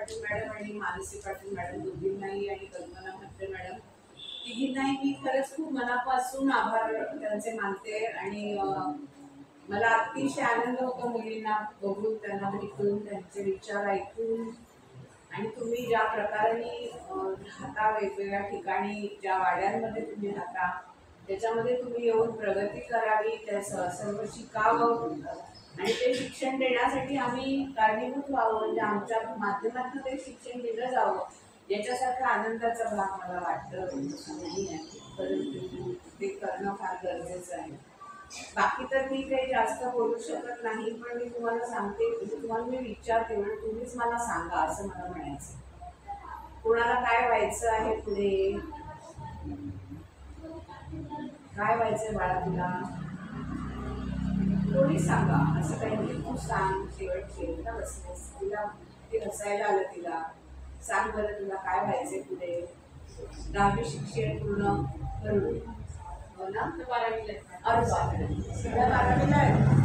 Patil madam आणि Mansi Patil madam दोघींनाही आणि कल्पना म्हात्रे मॅडम तिघींनाही मी खरंच खूप मनापासून आभार त्यांचे मानते. आणि मला अतिशय आनंद होतो मुलींना बघून, त्यांना भेटून, त्यांचे विचार ऐकून. आणि तुम्ही ज्या प्रकारे राहता वेगवेगळ्या ठिकाणी, ज्या वाड्यांमध्ये तुम्ही राहता, त्याच्यामध्ये तुम्ही येऊन प्रगती करावी, त्या सर्व शिकावं आणि ते शिक्षण देण्यासाठी आम्ही कारणीभूत व्हावं, म्हणजे आमच्या माध्यमातून ते शिक्षण दिलं जावं, याच्यासारखा आनंदाचा भाग मला वाटतं नाही आहे. परंतु ते करणं फार गरजेचं आहे. बाकी तर मी काही जास्त बोलू शकत नाही, पण मी तुम्हाला सांगते, म्हणजे तुम्हाला मी विचारते म्हणजे तुम्हीच मला सांगा असं मला म्हणायचं. कोणाला काय व्हायचं आहे पुढे, काय व्हायचंय बाळा तुला, कोणी सांगा. असं काही तू सांग, शेवटला बसलेस, तिला ते हसायला आलं, तिला सांग बरं तुला काय व्हायचंय पुढे. 10वी शिक्षण पूर्ण करून, हो ना, 12वीला. अरे बापरे, सगळ्या 12वीला आहे.